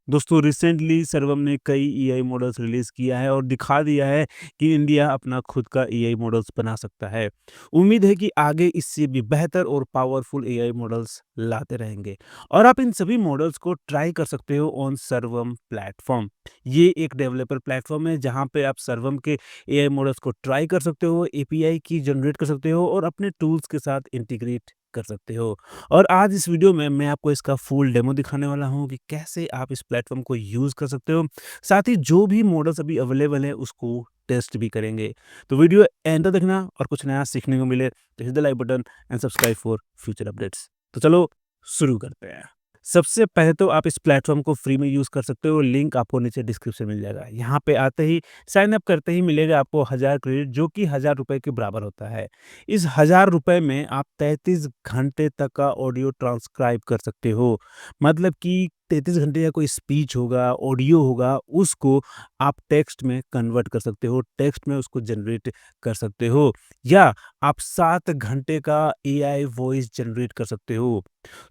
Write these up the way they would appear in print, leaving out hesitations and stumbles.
दोस्तों रिसेंटली सर्वम ने कई एआई मॉडल्स रिलीज़ किया है और दिखा दिया है कि इंडिया अपना खुद का एआई मॉडल्स बना सकता है। उम्मीद है कि आगे इससे भी बेहतर और पावरफुल एआई मॉडल्स लाते रहेंगे और आप इन सभी मॉडल्स को ट्राई कर सकते हो ऑन सर्वम प्लेटफ़ॉर्म। ये एक डेवलपर प्लेटफ़ॉर्म है जहाँ पे आप सर्वम के एआई मॉडल्स को ट्राई कर सकते हो, एपीआई की जनरेट कर सकते हो और अपने टूल्स के साथ इंटीग्रेट कर सकते हो। और आज इस वीडियो में मैं आपको इसका फुल डेमो दिखाने वाला हूँ कि कैसे आप इस प्लेटफ़ॉर्म को यूज़ कर सकते हो। साथ ही जो भी मॉडल्स अभी अवेलेबल है उसको टेस्ट भी करेंगे। तो वीडियो एंड तक देखना और कुछ नया सीखने को मिले तो hit the like button and subscribe for future updates. तो चलो शुरू करते हैं। सबसे पहले तो आप इस प्लेटफ़ॉर्म को फ्री में यूज़ कर सकते हो, लिंक आपको नीचे डिस्क्रिप्शन में मिल जाएगा। यहाँ पे आते ही साइन अप करते ही मिलेगा आपको 1000 क्रेडिट जो कि ₹1000 के बराबर होता है। इस ₹1000 में आप 33 घंटे तक का ऑडियो ट्रांसक्राइब कर सकते हो। मतलब कि 33 घंटे का कोई स्पीच होगा, ऑडियो होगा, उसको आप टेक्स्ट में कन्वर्ट कर सकते हो, टेक्स्ट में उसको जनरेट कर सकते हो या आप 7 घंटे का एआई वॉइस जनरेट कर सकते हो।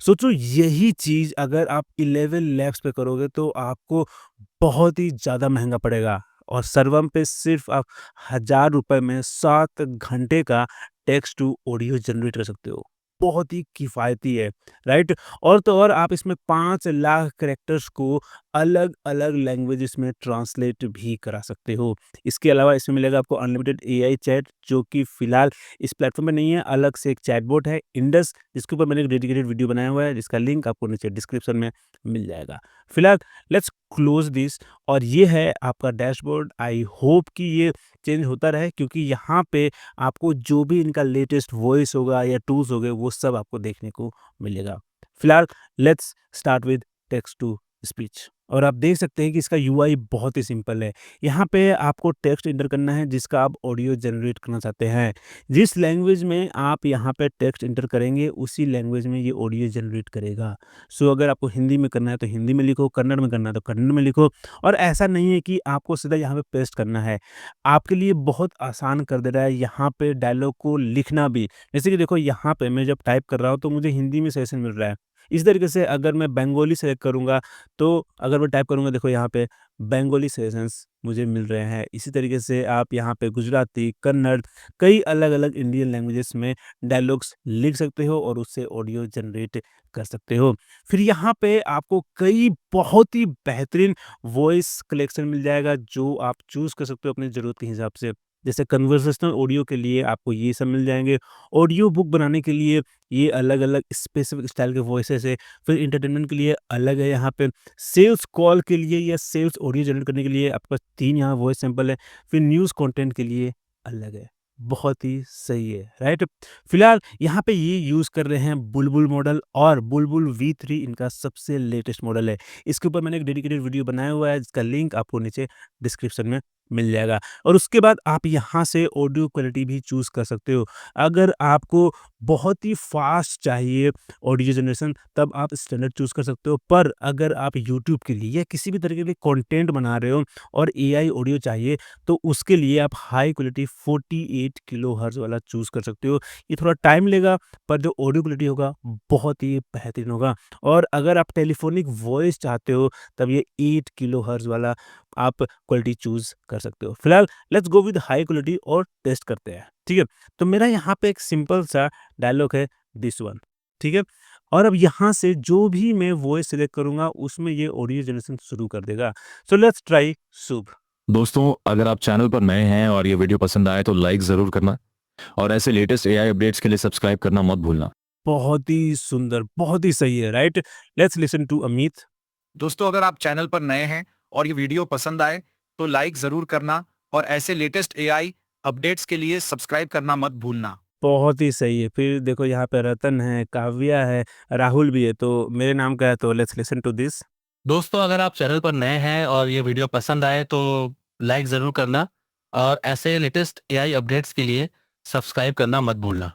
सोचो यही चीज़ अगर आप 11 लैक्स पे करोगे तो आपको बहुत ही ज़्यादा महँगा पड़ेगा और सर्वम पे सिर्फ़ आप ₹1000 में 7 घंटे का टेक्स्ट टू ऑडियो जनरेट कर सकते हो। बहुत ही किफ़ायती है, राइट? और तो और आप इसमें 5 लाख कैरेक्टर्स को अलग-अलग लैंग्वेजेस में ट्रांसलेट भी करा सकते हो। इसके अलावा इसमें मिलेगा आपको अनलिमिटेड एआई चैट जो कि फ़िलहाल इस प्लेटफ़ॉर्म में नहीं है, अलग से एक चैटबॉट है इंडस जिसके ऊपर मैंने एक डेडिकेटेड वीडियो बनाया हुआ है जिसका लिंक आपको नीचे डिस्क्रिप्शन में मिल जाएगा। फ़िलहाल लेट्स क्लोज़ दिस और ये है आपका डैशबोर्ड। आई होप कि ये चेंज होता रहे क्योंकि यहाँ पे आपको जो भी इनका लेटेस्ट वॉइस होगा या टूल्स हो गए वो सब आपको देखने को मिलेगा। फिलहाल let's start with text to speech और आप देख सकते हैं कि इसका यूआई बहुत ही सिंपल है। यहाँ पे आपको टेक्स्ट एंटर करना है जिसका आप ऑडियो जनरेट करना चाहते हैं। जिस लैंग्वेज में आप यहाँ पे टेक्स्ट एंटर करेंगे उसी लैंग्वेज में ये ऑडियो जनरेट करेगा। सो अगर आपको हिंदी में करना है तो हिंदी में लिखो, कन्नड़ में करना है तो कन्नड़ में लिखो और ऐसा नहीं है कि आपको सीधा यहाँ पे पेस्ट करना है। आपके लिए बहुत आसान कर दे रहा है यहाँ पे डायलॉग को लिखना भी। जैसे कि देखो यहाँ पे मैं जब टाइप कर रहा हूँ तो मुझे हिंदी में सजेशन मिल रहा है। इस तरीके से अगर मैं बंगाली सेलेक्ट करूँगा तो अगर मैं टाइप करूँगा देखो यहाँ पे बंगाली सजेशंस मुझे मिल रहे हैं। इसी तरीके से आप यहाँ पे गुजराती, कन्नड़ कई अलग-अलग इंडियन लैंग्वेजेस में डायलॉग्स लिख सकते हो और उससे ऑडियो जनरेट कर सकते हो। फिर यहाँ पे आपको कई बहुत ही बेहतरीन वॉइस कलेक्शन मिल जाएगा जो आप चूज़ कर सकते हो अपनी ज़रूरत के हिसाब से। जैसे कन्वर्सेशनल ऑडियो के लिए आपको ये सब मिल जाएँगे, ऑडियो बुक बनाने के लिए ये अलग-अलग स्पेसिफिक स्टाइल के वॉइसेस है, फिर एंटरटेनमेंट के लिए अलग है यहाँ पे, सेल्स कॉल के लिए या सेल्स ऑडियो जनरेट करने के लिए आपके पास 3 यहाँ वॉइस सैंपल है, फिर न्यूज़ कंटेंट के लिए अलग है। बहुत ही सही है, राइट? फिलहाल यहाँ पे ये यूज़ कर रहे हैं बुलबुल मॉडल और बुलबुल V3 इनका सबसे लेटेस्ट मॉडल है। इसके ऊपर मैंने एक डेडिकेटेड वीडियो बनाया हुआ है जिसका लिंक आपको नीचे डिस्क्रिप्शन में मिल जाएगा और उसके बाद आप यहाँ से ऑडियो क्वालिटी भी चूज़ कर सकते हो। अगर आपको बहुत ही फास्ट चाहिए ऑडियो जनरेशन तब आप स्टैंडर्ड चूज़ कर सकते हो। पर अगर आप यूट्यूब के लिए या किसी भी तरीके के कंटेंट बना रहे हो और एआई ऑडियो चाहिए तो उसके लिए आप हाई क्वालिटी 48 किलोहर्ट्ज़ वाला चूज़ कर सकते हो। ये थोड़ा टाइम लेगा पर जो ऑडियो क्वालिटी होगा बहुत ही बेहतरीन होगा और अगर आप टेलीफ़ोनिक वॉइस चाहते हो तब ये 8 किलोहर्ट्ज़ वाला आप क्वालिटी चूज़ कर सकते हो। फिलहाल let's go with high quality और टेस्ट करते हैं, ठीक है? तो मेरा यहाँ पे एक सिंपल सा डायलॉग है दिस वन, ठीक है? और अब यहाँ से जो भी मैं वॉइस सिलेक्ट करूँगा उसमें ये ऑडियो जनरेशन शुरू कर देगा। सो लेट्स ट्राई शुभ। दोस्तों अगर आप चैनल पर नए हैं और ये वीडियो पसंद आए तो लाइक ज़रूर करना और ऐसे लेटेस्ट एआई अपडेट्स के लिए सब्सक्राइब करना मत भूलना। बहुत ही सुंदर, बहुत ही सही है, right? Let's listen to Amit. दोस्तों अगर आप चैनल पर नए हैं और ये वीडियो पसंद आए तो लाइक ज़रूर करना और ऐसे लेटेस्ट एआई अपडेट्स के लिए सब्सक्राइब करना मत भूलना। बहुत ही सही है। फिर देखो यहाँ पे रतन है, काव्या है, राहुल भी है, तो मेरे नाम का है तो लेट्स लिसन टू दिस। दोस्तों अगर आप चैनल पर नए हैं और ये वीडियो पसंद आए तो लाइक ज़रूर करना और ऐसे लेटेस्ट एआई अपडेट्स के लिए सब्सक्राइब करना मत भूलना।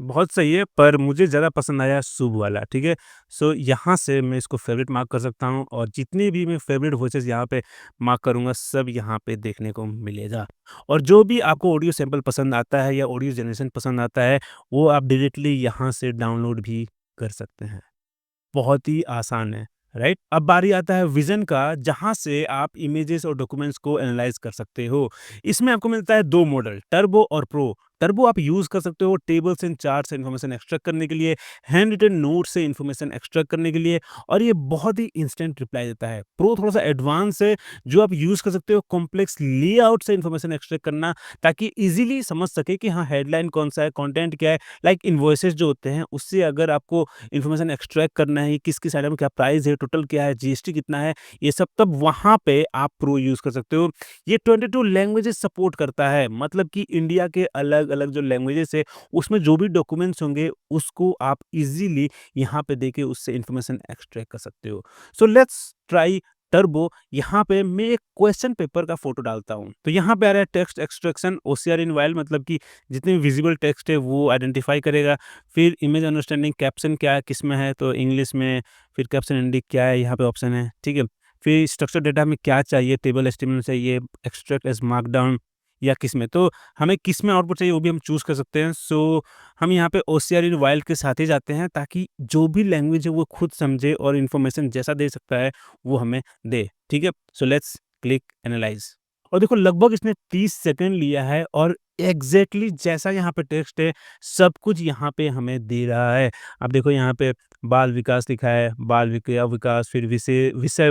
बहुत सही है, पर मुझे ज़्यादा पसंद आया शुभ वाला, ठीक है? सो यहाँ से मैं इसको फ़ेवरेट मार्क कर सकता हूँ और जितने भी मैं फ़ेवरेट वॉइसेस यहाँ पे मार्क करूँगा, सब यहाँ पे देखने को मिलेगा। और जो भी आपको ऑडियो सैंपल पसंद आता है या ऑडियो जनरेशन पसंद आता है, वो आप डायरेक्टली यहाँ से डाउनलोड भी कर सकते हैं। बहुत ही आसान है, राइट। अब बारी आता है विजन का, जहां से आप इमेजेस और डॉक्यूमेंट्स को एनालाइज कर सकते हो। इसमें आपको मिलता है दो मॉडल, टर्बो और प्रो। टर्बो आप यूज कर सकते हो टेबल्स एंड चार्ट से इन्फॉर्मेशन एक्सट्रैक्ट करने के लिए, हैंड रिटन नोट से इन्फॉर्मेशन एक्सट्रैक्ट करने के लिए, और ये बहुत ही इंस्टेंट रिप्लाई देता है। प्रो थोड़ा सा एडवांस है, जो आप यूज कर सकते हो कॉम्प्लेक्स लेआउट से इन्फॉर्मेशन एक्सट्रैक्ट करना, ताकि इजीली समझ सके कि हाँ हेडलाइन कौन सा है, कंटेंट क्या है। लाइक इन्वॉइसेस जो होते हैं, उससे अगर आपको इन्फॉर्मेशन एक्सट्रैक्ट करना है, किस किस आइटम क्या प्राइस है, टोटल क्या है, जीएसटी कितना है, ये सब, तब वहाँ पे आप प्रो यूज़ कर सकते हो। ये 22 लैंग्वेजेस सपोर्ट करता है, मतलब कि इंडिया के अलग-अलग जो लैंग्वेजेस है, उसमें जो भी डॉक्यूमेंट्स होंगे, उसको आप इज़िली यहाँ पे देके उससे इन्फॉर्मेशन एक्सट्रैक्ट कर सकते हो। सो लेट्स ट्राई टर्बो। यहाँ पे मैं एक क्वेश्चन पेपर का फ़ोटो डालता हूँ। तो यहाँ पे आ रहा है टेक्स्ट एक्सट्रैक्शन ओसीआर इन व्हाइल, मतलब कि जितने भी विजिबल टेक्स्ट है वो आइडेंटिफाई करेगा। फिर इमेज अंडरस्टैंडिंग, कैप्शन क्या है, किस में है, तो इंग्लिश में। फिर कैप्शन इंडिक क्या है, यहाँ पे ऑप्शन है, ठीक है। फिर स्ट्रक्चर डेटा में क्या चाहिए, टेबल एचटीएमएल चाहिए, एक्सट्रैक्ट एज मार्कडाउन, या किस में, तो हमें किस में आउटपुट चाहिए वो भी हम चूज़ कर सकते हैं। सो हम यहाँ पे ओसीआर इन वाइल्ड के साथ ही जाते हैं, ताकि जो भी लैंग्वेज है वो खुद समझे और इन्फॉर्मेशन जैसा दे सकता है वो हमें दे, ठीक है। So let's click analyse. और देखो लगभग इसने 30 सेकंड लिया है, और एग्जैक्टली जैसा यहाँ पे टेक्स्ट है, सब कुछ यहाँ पे हमें दे रहा है। अब देखो यहाँ पे बाल विकास लिखा है, बाल विकास, फिर विषय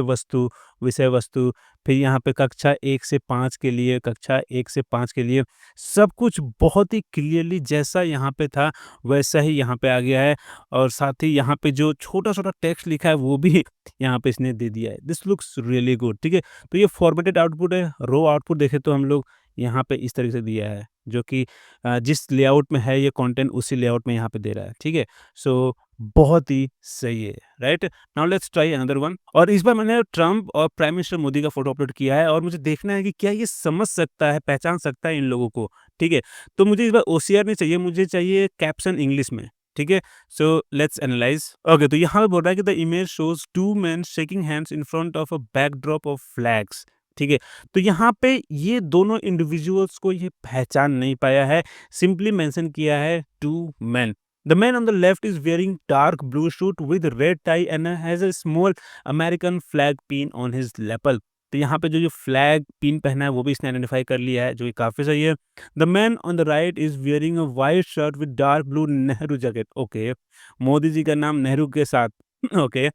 वस्तु, फिर यहाँ पे कक्षा 1 से 5 के लिए, कक्षा 1 से 5 के लिए, सब कुछ बहुत ही क्लियरली जैसा यहाँ पे था वैसा ही यहाँ पे आ गया है। और साथ ही यहाँ पे जो छोटा-छोटा टेक्स्ट लिखा है वो भी यहाँ पे इसने दे दिया है। दिस लुक्स रियली गुड, ठीक है। तो ये फॉर्मेटेड आउटपुट है। रो आउटपुट देखें तो हम लोग यहाँ पे इस तरीके से दिया है, जो कि जिस लेआउट में है ये कंटेंट, उसी लेआउट में यहाँ पे दे रहा है, ठीक है। सो बहुत ही सही है, right. Now let's try another one. और इस बार मैंने ट्रम्प और प्राइम मिनिस्टर मोदी का फोटो अपलोड किया है, और मुझे देखना है कि क्या ये समझ सकता है, पहचान सकता है इन लोगों को, ठीक है। तो मुझे इस बार ओसीआर नहीं चाहिए, मुझे चाहिए कैप्शन इंग्लिश में, ठीक है। So let's analyse. ओके, तो यहाँ पे बोल रहा है कि the image shows two men shaking hands in front of a backdrop of flags, ठीक है। तो यहाँ पे ये दोनों इंडिविजुअल्स को ये पहचान नहीं पाया है, सिंपली मेंशन किया है two men. The man on the left is wearing dark blue suit with red tie and has a small American flag pin on his lapel. तो यहाँ पे जो फ्लैग पिन पहना है वो भी इसने आइडेंटिफाई कर लिया है, जो कि काफी सही है। The man on the right is wearing a white shirt with dark blue Nehru jacket. Okay, Modi ji का नाम नेहरू के साथ ओके,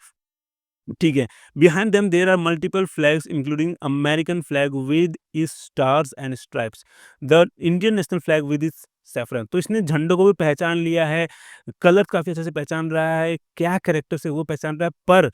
ठीक है। Behind them there are multiple flags including American flag with its stars and stripes, the Indian national flag with its saffron. तो इसने झंडों को भी पहचान लिया है, कलर काफी अच्छे से पहचान रहा है, क्या कैरेक्टर से वो पहचान रहा है, पर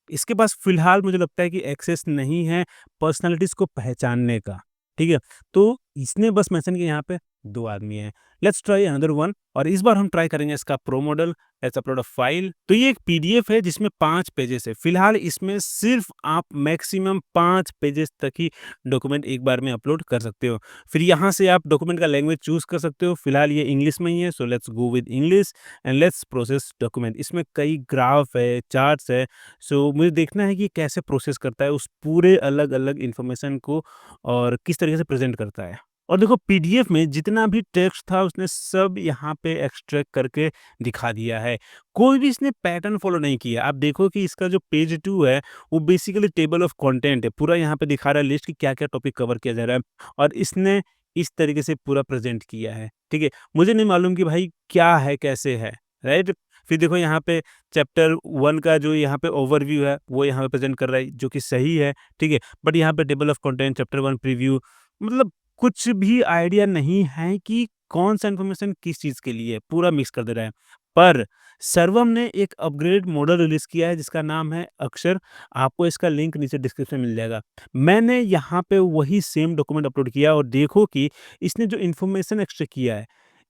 इसके पास फिलहाल मुझे लगता है कि एक्सेस नहीं है पर्सनालिटीज को पहचानने का, ठीक है। तो इसने बस मेंशन किया यहाँ पे 2 आदमी हैं। लेट्स ट्राई अनदर वन, और इस बार हम ट्राई करेंगे इसका pro model. Let's upload a file. तो ये एक पीडीएफ है जिसमें 5 पेजेस है। फिलहाल इसमें सिर्फ आप मैक्सिमम 5 पेजेस तक ही डॉक्यूमेंट एक बार में अपलोड कर सकते हो। फिर यहाँ से आप डॉक्यूमेंट का लैंग्वेज चूज कर सकते हो। फिलहाल ये इंग्लिश में ही है, so let's go with English and let's process document. इसमें कई ग्राफ है, चार्ट्स है, सो मुझे देखना है कि कैसे प्रोसेस करता है उस पूरे अलग-अलग इन्फॉर्मेशन को, और किस तरीके से प्रेजेंट करता है। और देखो पीडीएफ में जितना भी टेक्स्ट था उसने सब यहाँ पे एक्सट्रैक्ट करके दिखा दिया है। कोई भी इसने पैटर्न फॉलो नहीं किया। आप देखो कि इसका जो पेज 2 है वो बेसिकली टेबल ऑफ कंटेंट है। पूरा यहाँ पे दिखा रहा है लिस्ट कि क्या-क्या टॉपिक कवर किया जा रहा है, और इसने इस तरीके से पूरा प्रेजेंट किया है, ठीक है। मुझे नहीं मालूम कि भाई क्या है, कैसे है, राइट। फिर देखो यहाँ पे चैप्टर 1 का जो यहाँ पे ओवरव्यू है वो यहाँ पे प्रेजेंट कर रहा है, जो कि सही है, ठीक है। बट यहाँ पे table of content, chapter 1 preview, मतलब कुछ भी आइडिया नहीं है कि कौन सा इन्फॉर्मेशन किस चीज़ के लिए है, पूरा मिक्स कर दे रहा है। पर सर्वम ने एक अपग्रेड मॉडल रिलीज़ किया है जिसका नाम है अक्षर। आपको इसका लिंक नीचे डिस्क्रिप्शन में मिल जाएगा। मैंने यहाँ पे वही सेम डॉक्यूमेंट अपलोड किया, और देखो कि इसने जो इन्फॉर्मेशन एक्सट्रैक्ट किया है,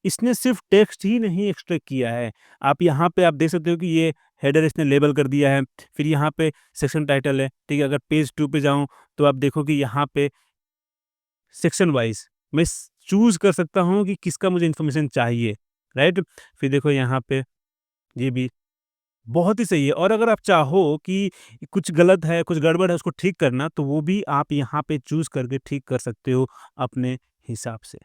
इसने सिर्फ टेक्स्ट ही नहीं एक्सट्रैक्ट किया है। आप यहाँ पे आप देख सकते हो कि ये हेडर इसने लेबल कर दिया है। फिर यहाँ पे सेक्शन टाइटल है, ठीक है। अगर पेज 2 पे जाऊँ तो आप देखो कि यहाँ पे सेक्शन वाइज मैं चूज कर सकता हूँ कि किसका मुझे इन्फॉर्मेशन चाहिए, राइट। फिर देखो यहाँ पे ये भी बहुत ही सही है। और अगर आप चाहो कि कुछ गलत है, कुछ गड़बड़ है, उसको ठीक करना, तो वो भी आप यहाँ पे चूज करके ठीक कर सकते हो अपने हिसाब से।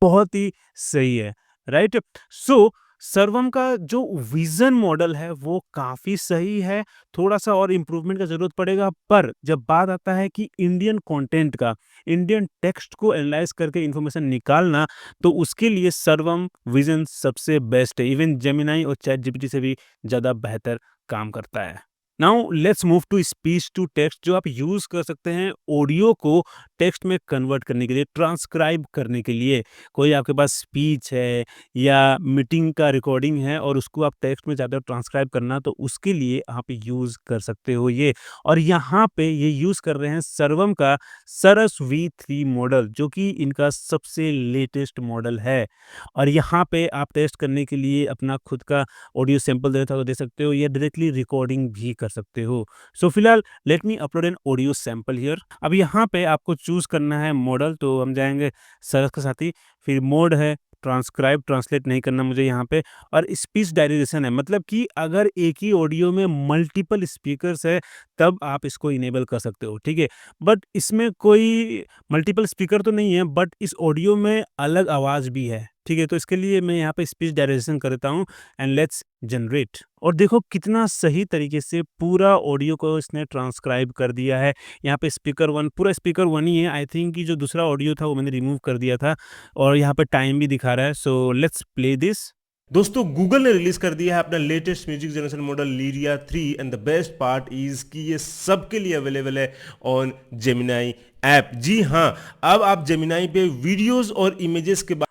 बहुत ही सही है, राइट। सो सर्वम का जो विज़न मॉडल है वो काफ़ी सही है, थोड़ा-सा और इम्प्रूवमेंट का ज़रूरत पड़ेगा, पर जब बात आता है कि इंडियन कंटेंट का, इंडियन टेक्स्ट को एनालाइज़ करके इन्फॉर्मेशन निकालना, तो उसके लिए सर्वम विज़न सबसे बेस्ट है। इवन जेमिनी और चैट जीपीटी से भी ज़्यादा बेहतर काम करता है। Now let's move to speech to text, जो आप यूज़ कर सकते हैं ऑडियो को टेक्स्ट में कन्वर्ट करने के लिए, ट्रांसक्राइब करने के लिए। कोई आपके पास स्पीच है या मीटिंग का रिकॉर्डिंग है और उसको आप टेक्स्ट में चाहते हो ट्रांसक्राइब करना, तो उसके लिए आप यूज़ कर सकते हो ये। और यहाँ पे ये यूज़ कर रहे हैं सर्वम का सरस V3 मॉडल, जो कि इनका सबसे लेटेस्ट मॉडल है। और यहाँ पे आप टेस्ट करने के लिए अपना खुद का ऑडियो सैंपल देना चाहो तो दे सकते हो, या डायरेक्टली रिकॉर्डिंग भी कर सकते हो। सो फिलहाल let me upload an audio sample here. अब यहाँ पे आपको चूज़ करना है मॉडल, तो हम जाएँगे सरस के साथ ही, फिर मोड है ट्रांसक्राइब, ट्रांसलेट नहीं करना मुझे यहाँ पे, और स्पीच डायरेक्शन है, मतलब कि अगर एक ही ऑडियो में मल्टीपल स्पीकर्स है तब आप इसको इनेबल कर सकते हो, ठीक है। बट इसमें कोई मल्टीपल स्पीकर तो नहीं है, बट इस ऑडियो में अलग आवाज़ भी है, ठीक है। तो इसके लिए मैं यहाँ पे स्पीच डायरेक्शन करता हूँ एंड लेट्स जनरेट, और देखो कितना सही तरीके से पूरा ऑडियो को इसने ट्रांसक्राइब कर दिया है। यहाँ पे स्पीकर 1, पूरा स्पीकर 1 ही है, आई थिंक कि जो दूसरा ऑडियो था वो मैंने रिमूव कर दिया था, और यहाँ पे टाइम भी दिखा रहा है। So let's play this. दोस्तों गूगल ने रिलीज कर दिया है अपना latest music generation model Lyria 3 and the best part is कि ये सबके लिए अवेलेबल है ऑन जेमिनी ऐप। जी हाँ, अब आप जेमिनी पे वीडियोस और इमेजेस के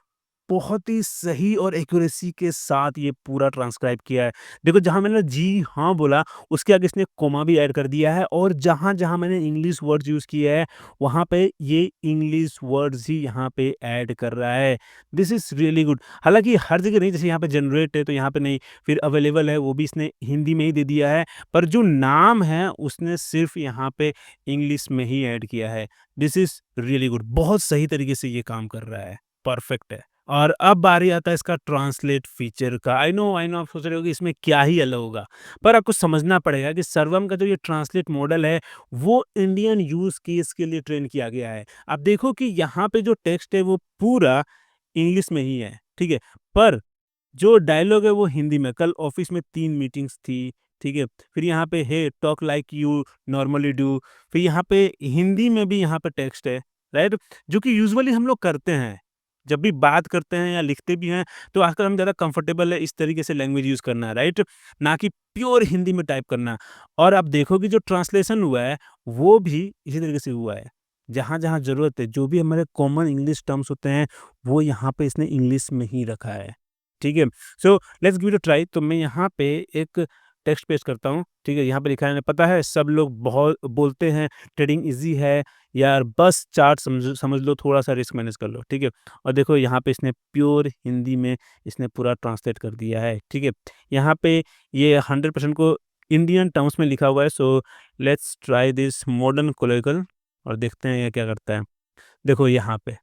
बहुत ही सही और एक्यूरेसी के साथ ये पूरा ट्रांसक्राइब किया है। देखो जहाँ मैंने जी हाँ बोला, उसके आगे इसने कॉमा भी ऐड कर दिया है, और जहाँ-जहाँ मैंने इंग्लिश वर्ड्स यूज़ किए हैं, वहाँ पे ये इंग्लिश वर्ड्स ही यहाँ पे ऐड कर रहा है। This is really good. हालाँकि हर जगह नहीं, जैसे यहाँ पे जनरेट है तो यहाँ पे नहीं, फिर अवेलेबल है वो भी इसने हिंदी में ही दे दिया है, पर जो नाम है उसने सिर्फ़ यहाँ पे इंग्लिश में ही ऐड किया है। This is really good. बहुत सही तरीके से ये काम कर रहा है, परफेक्ट है। और अब बारी आता है इसका ट्रांसलेट फीचर का। आई नो आप सोच रहे हो कि इसमें क्या ही अलग होगा, पर आपको समझना पड़ेगा कि सर्वम का जो ये ट्रांसलेट मॉडल है वो इंडियन यूज़ केस के लिए ट्रेन किया गया है। आप देखो कि यहाँ पे जो टेक्स्ट है वो पूरा इंग्लिश में ही है, ठीक है? पर जो डायलॉग है वो हिंदी में। कल ऑफिस में 3 मीटिंग्स थी, ठीक है? फिर यहाँ पे hey talk like you normally do, फिर यहाँ पे हिंदी में भी यहाँ पे टेक्स्ट है, राइट? जो कि यूजुअली हम लोग करते हैं। जब भी बात करते हैं या लिखते भी हैं, तो आजकल हम ज़्यादा कंफर्टेबल है इस तरीके से लैंग्वेज यूज़ करना, राइट? ना कि प्योर हिंदी में टाइप करना। और आप देखोगे जो ट्रांसलेशन हुआ है, वो भी इसी तरीके से हुआ है। जहाँ-जहाँ ज़रूरत है, जो भी हमारे कॉमन इंग्लिश टर्म्स होते हैं, वो यहाँ पे इसने इंग्लिश में ही रखा है, ठीक है? So let's give it a try. तो मैं यहाँ पे एक टेक्स्ट पेस्ट करता हूँ, ठीक है? यहाँ पे लिखा है, पता है सब लोग बहुत बोलते हैं ट्रेडिंग ईज़ी है यार, बस चार्ट समझ समझ लो, थोड़ा-सा रिस्क मैनेज कर लो, ठीक है? और देखो यहाँ पे इसने प्योर हिंदी में इसने पूरा ट्रांसलेट कर दिया है, ठीक है? यहाँ पे ये 100% को इंडियन टर्म्स में लिखा हुआ है। So let's try this modern colloquial, और देखते हैं ये क्या करता है। देखो यहाँ पे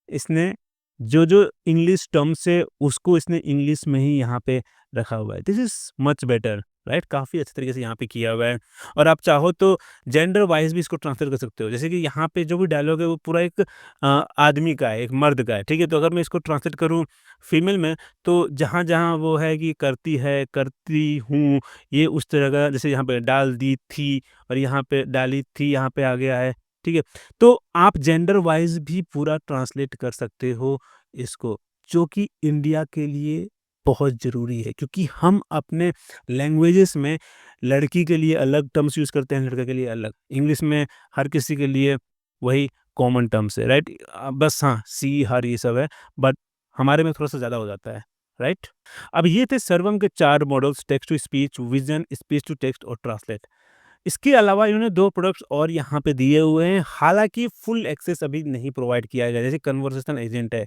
इसने जो इंग्लिश टर्म्स है उसको इसने इंग्लिश में ही यहाँ पे रखा हुआ है। This is much better, right? काफ़ी अच्छे तरीके से यहाँ पे किया हुआ है। और आप चाहो तो जेंडर वाइज़ भी इसको ट्रांसलेट कर सकते हो। जैसे कि यहाँ पे जो भी डायलॉग है वो पूरा एक आदमी का है, एक मर्द का है, ठीक है? तो अगर मैं इसको ट्रांसलेट करूँ फीमेल में, तो जहाँ-जहाँ वो है कि करती है, करती हूँ, ये उस तरह का, जैसे यहाँ पे डाल दी थी और यहाँ पे डाली थी, यहाँ पे आ गया है, ठीक है? तो आप जेंडर वाइज़ भी पूरा ट्रांसलेट कर सकते हो इसको, जो कि इंडिया के लिए बहुत ज़रूरी है, क्योंकि हम अपने लैंग्वेजेस में लड़की के लिए अलग टर्म्स यूज़ करते हैं, लड़के के लिए अलग। इंग्लिश में हर किसी के लिए वही कॉमन टर्म्स है, राइट? बस हाँ, सी, हर ये सब है, बट हमारे में थोड़ा-सा ज़्यादा हो जाता है, राइट? अब ये थे सर्वम के 4 models, text to speech, vision, speech to text और ट्रांसलेट। इसके अलावा इन्होंने 2 प्रोडक्ट्स और यहाँ पे दिए हुए हैं, हालाँकि फुल एक्सेस अभी नहीं प्रोवाइड किया गया है, जैसे कन्वर्सेशन एजेंट है।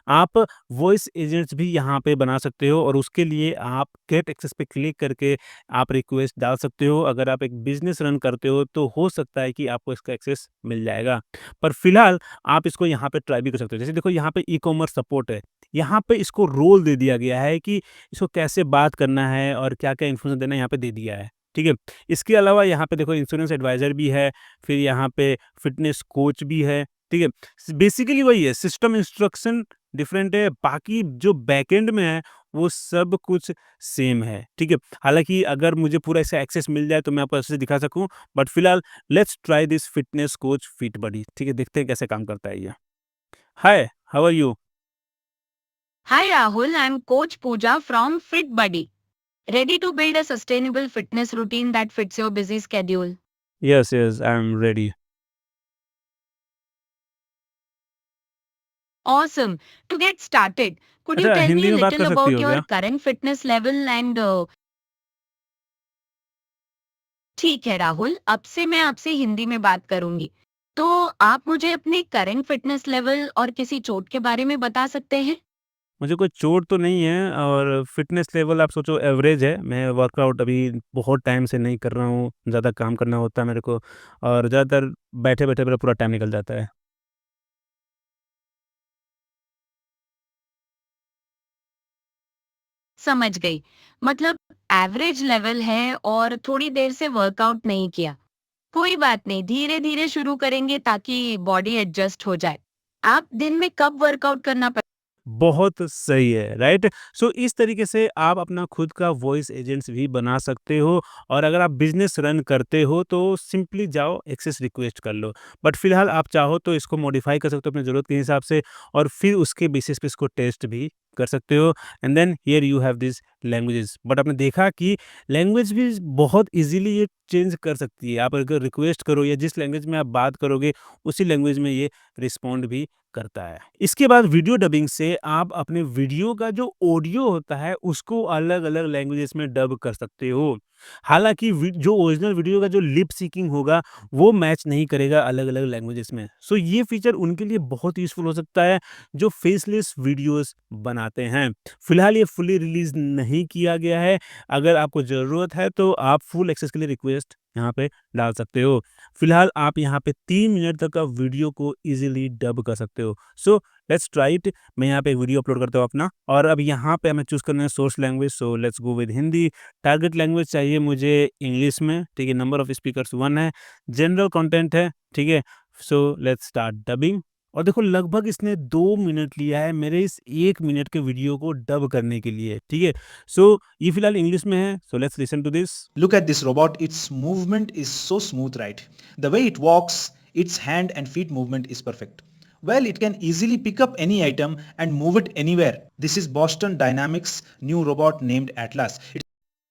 आप वॉइस एजेंट्स भी यहाँ पे बना सकते हो, और उसके लिए आप गेट एक्सेस पे क्लिक करके आप रिक्वेस्ट डाल सकते हो। अगर आप एक बिज़नेस रन करते हो, तो हो सकता है कि आपको इसका एक्सेस मिल जाएगा। पर फिलहाल आप इसको यहाँ पे ट्राई भी कर सकते हो। जैसे देखो यहाँ पे ई-कॉमर्स सपोर्ट है, यहाँ पे इसको रोल दे दिया गया है कि इसको कैसे बात करना है और क्या-क्या इन्फॉर्मेशन देना है, यहाँ पे दे दिया है, ठीक है? इसके अलावा यहाँ पे देखो इंश्योरेंस एडवाइज़र भी है, फिर यहाँ पे फिटनेस कोच भी है, ठीक है? बेसिकली वही है, सिस्टम इंस्ट्रक्शन डिफरेंट है, बाकी जो बैकएंड में है वो सब कुछ सेम है, ठीक है। हालाँकि अगर मुझे पूरा इसका एक्सेस मिल जाए तो मैं आपको अच्छे से दिखा सकूँ, बट फिलहाल let's try this fitness coach Fit Buddy, ठीक है, देखते हैं कैसे काम करता है ये। Hi, how are you? Hi Rahul, I'm Coach Pooja from FitBuddy. Ready to build a sustainable fitness routine that fits your busy schedule. Yes, yes, I am ready. Awesome. To get started, could you अच्छा, tell me Hindi a में बात little कर सकती about हो your क्या? current fitness level and ठीक है राहुल, अब से मैं आपसे हिंदी में बात करूंगी। तो आप मुझे अपने करंट फिटनेस लेवल और किसी चोट के बारे में बता सकते हैं? मुझे कोई चोट तो नहीं है और फ़िटनेस लेवल आप सोचो एवरेज है। मैं वर्कआउट अभी बहुत टाइम से नहीं कर रहा हूँ, ज़्यादा काम करना होता है मेरे को और ज़्यादातर बैठे-बैठे मेरा पूरा टाइम निकल जाता है। समझ गई। मतलब एवरेज लेवल है और थोड़ी देर से वर्कआउट नहीं किया। कोई बात नहीं, धीरे-धीरे शुरू करेंगे ताकि बॉडी एडजस्ट हो जाए। आप दिन में कब वर्कआउट करना बहुत सही है, राइट? सो इस तरीके से आप अपना खुद का वॉइस एजेंट्स भी बना सकते हो और अगर आप बिज़नेस रन करते हो तो सिंपली जाओ एक्सेस रिक्वेस्ट कर लो। बट फिलहाल आप चाहो तो इसको मॉडिफ़ाई कर सकते हो अपनी ज़रूरत के हिसाब से और फिर उसके बेसिस पे इसको टेस्ट भी कर सकते हो and then here you have this languages. But आपने देखा कि लैंग्वेज भी बहुत ईज़िली ये चेंज कर सकती है। आप अगर रिक्वेस्ट करो या जिस लैंग्वेज में आप बात करोगे, उसी लैंग्वेज में ये रिस्पॉन्ड भी करता है। इसके बाद वीडियो डबिंग से आप अपने वीडियो का जो ऑडियो होता है उसको अलग-अलग लैंग्वेजेस में डब कर सकते हो। हालाँकि जो ओरिजिनल वीडियो का जो लिप सिंकिंग होगा वो मैच नहीं करेगा अलग-अलग लैंग्वेजेस में। सो ये फीचर उनके लिए बहुत यूज़फुल हो सकता है जो फेसलेस वीडियोज़ बनाते हैं। फिलहाल ये फुली रिलीज़ नहीं किया गया है। अगर आपको ज़रूरत है तो आप फुल एक्सेस के लिए रिक्वेस्ट यहाँ पे डाल सकते हो। फिलहाल आप यहाँ पे 3 मिनट तक का वीडियो को ईज़िली डब कर सकते हो। सो लेट्स ट्राई इट। मैं यहाँ पे वीडियो अपलोड करता हूँ अपना और अब यहाँ पे हमें चूज़ करना है source language, so let's go with Hindi. Target language चाहिए मुझे इंग्लिश में, ठीक है, नंबर ऑफ स्पीकर्स 1 है, जनरल कंटेंट है, ठीक है। सो लेट्स स्टार्ट डबिंग और देखो लगभग इसने 2 मिनट लिया है मेरे इस 1 मिनट के वीडियो को डब करने के लिए, ठीक है। सो ये फिलहाल इंग्लिश में है, so let's listen to this. Look at this robot, its movement is so smooth, right? The way it walks, its hand and feet movement is perfect. Well, it can easily pick up any item and move it anywhere. This is Boston Dynamics new robot named Atlas.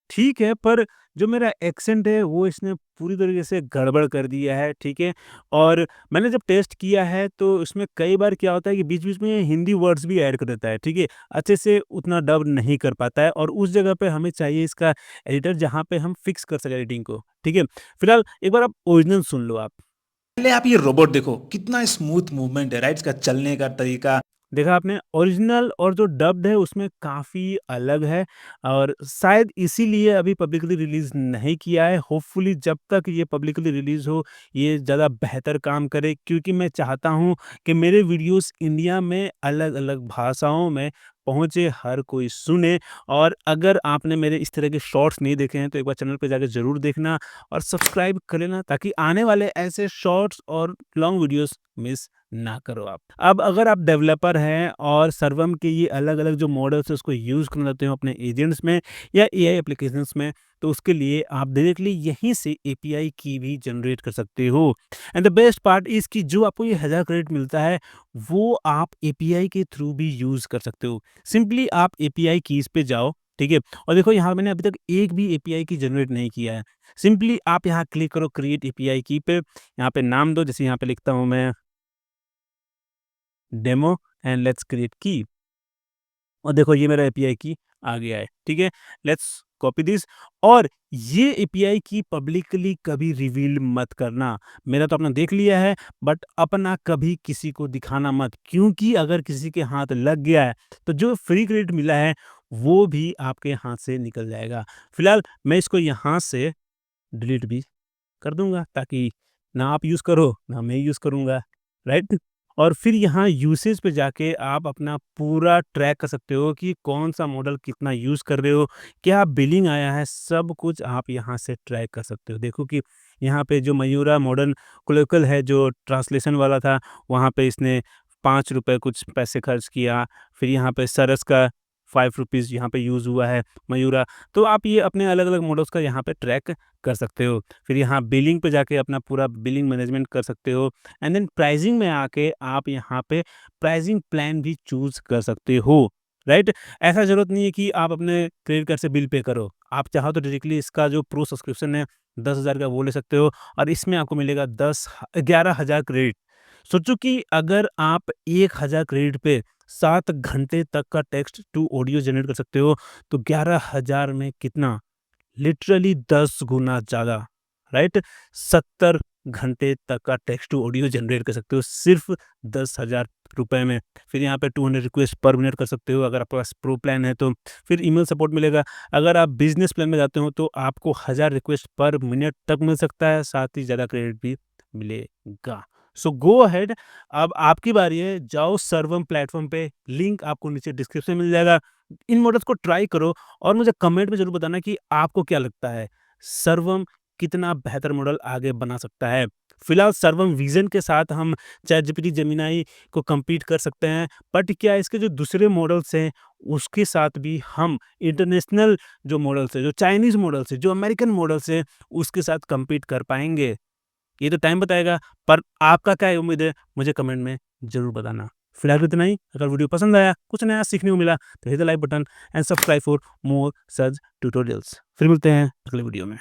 ठीक है, पर जो मेरा accent है वो इसने पूरी तरीके से गड़बड़ कर दिया है, ठीक है? और मैंने जब टेस्ट किया है तो उसमें कई बार क्या होता है कि बीच-बीच में हिंदी वर्ड्स भी ऐड कर देता है, ठीक है? अच्छे से उतना डब नहीं कर पाता है और उस जगह पे हमें चाहिए इसका एडिटर जहाँ पे हम फिक्स कर सकें एडिटिंग को, ठीक है? फिलहाल एक बार आप ओरिजिनल सुन लो आप। पहले आप ये रोबोट देखो, कितना स्मूथ मूवमेंट है, राइट? इसका चलने का तरीका। देखा आपने ओरिजिनल और जो डब्ड है उसमें काफ़ी अलग है और शायद इसीलिए अभी पब्लिकली रिलीज़ नहीं किया है। होपफुली जब तक ये पब्लिकली रिलीज़ हो ये ज़्यादा बेहतर काम करे क्योंकि मैं चाहता हूँ कि मेरे वीडियोस इंडिया में अलग-अलग भाषाओं में पहुँचे, हर कोई सुने और अगर आपने मेरे इस तरह के शॉर्ट्स नहीं देखे हैं तो एक बार चैनल पे जाके ज़रूर देखना और सब्सक्राइब कर लेना ताकि आने वाले ऐसे शॉर्ट्स और लॉन्ग वीडियोस मिस ना करो आप। अब अगर आप डेवलपर हैं और सर्वम के ये अलग-अलग जो मॉडल्स हैं उसको यूज़ करना चाहते हो अपने एजेंट्स में या एआई एप्लीकेशंस में, तो उसके लिए आप डायरेक्टली यहीं से एपीआई की भी जनरेट कर सकते हो। And the best part is कि जो आपको ये 1000 क्रेडिट मिलता है, वो आप एपीआई के थ्रू भी यूज़ कर सकते हो। सिंपली आप एपीआई कीज़ पे जाओ, ठीक है? और देखो यहाँ मैंने अभी तक एक भी एपीआई की जनरेट नहीं किया है। सिंपली आप यहाँ क्लिक करो क्रिएट एपीआई की पे, यहाँ पे नाम दो, जैसे यहाँ पे लिखता हूँ मैं डेमो एंड लेट्स क्रिएट की और देखो ये मेरा एपीआई की आ गया है, ठीक है। लेट्स कॉपी दिस और ये एपीआई की पब्लिकली कभी रिवील मत करना। मेरा तो अपना देख लिया है बट अपना कभी किसी को दिखाना मत क्योंकि अगर किसी के हाथ लग गया है तो जो फ्री क्रेडिट मिला है वो भी आपके हाथ से निकल जाएगा। फिलहाल मैं इसको यहाँ से डिलीट भी कर दूंगा ताकि ना आप यूज़ करो ना मैं यूज़ करूँगा, राइट? और फिर यहाँ यूसेज पे जाके आप अपना पूरा ट्रैक कर सकते हो कि कौन सा मॉडल कितना यूज़ कर रहे हो, क्या बिलिंग आया है, सब कुछ आप यहाँ से ट्रैक कर सकते हो। देखो कि यहाँ पे जो मयूरा मॉडर्न कोलोकियल है जो ट्रांसलेशन वाला था, वहाँ पे इसने ₹5 कुछ पैसे खर्च किया, फिर यहाँ पे सरस का ₹5 यहाँ पे यूज़ हुआ है, मयूरा। तो आप ये अपने अलग-अलग मॉडल्स का यहाँ पे ट्रैक कर सकते हो। फिर यहाँ बिलिंग पे जाके अपना पूरा बिलिंग मैनेजमेंट कर सकते हो एंड देन प्राइसिंग में आके आप यहाँ पे प्राइसिंग प्लान भी चूज़ कर सकते हो, राइट? ऐसा ज़रूरत नहीं है कि आप अपने क्रेडिट कार्ड से बिल पे करो। आप चाहो तो डायरेक्टली इसका जो प्रो सब्सक्रिप्शन है 10,000 का वो ले सकते हो और इसमें आपको मिलेगा 11,000 क्रेडिट। सोचो कि अगर आप 1,000 क्रेडिट पे 7 घंटे तक का टेक्स्ट टू ऑडियो जनरेट कर सकते हो, तो 11,000 में कितना? लिटरली 10 गुना ज़्यादा, राइट? 70 घंटे तक का टेक्स्ट टू ऑडियो जनरेट कर सकते हो सिर्फ़ ₹10,000 में। फिर यहाँ पे 200 रिक्वेस्ट पर मिनट कर सकते हो अगर आपके पास प्रो प्लान है तो। फिर ईमेल सपोर्ट मिलेगा। अगर आप बिज़नेस प्लान में जाते हो तो आपको 1000 रिक्वेस्ट पर मिनट तक मिल सकता है, साथ ही ज़्यादा क्रेडिट भी मिलेगा। सो गो अहेड, अब आपकी बारी है, जाओ सर्वम प्लेटफ़ॉर्म पे, लिंक आपको नीचे डिस्क्रिप्शन में मिल जाएगा। इन मॉडल्स को ट्राई करो और मुझे कमेंट में ज़रूर बताना कि आपको क्या लगता है, सर्वम कितना बेहतर मॉडल आगे बना सकता है। फिलहाल सर्वम विज़न के साथ हम चैटजीपीटी, जेमिनी को कम्पीट कर सकते हैं, बट क्या इसके जो दूसरे मॉडल्स हैं, उसके साथ भी हम इंटरनेशनल जो मॉडल्स हैं, जो चाइनीज़ मॉडल्स हैं, जो अमेरिकन मॉडल्स हैं, उसके साथ कम्पीट कर पाएँगे? ये तो टाइम बताएगा, पर आपका क्या उम्मीद है, मुझे कमेंट में ज़रूर बताना। फिलहाल इतना ही। अगर वीडियो पसंद आया, कुछ नया सीखने को मिला, तो hit the like button and subscribe for more such tutorials. फिर मिलते हैं अगले वीडियो में।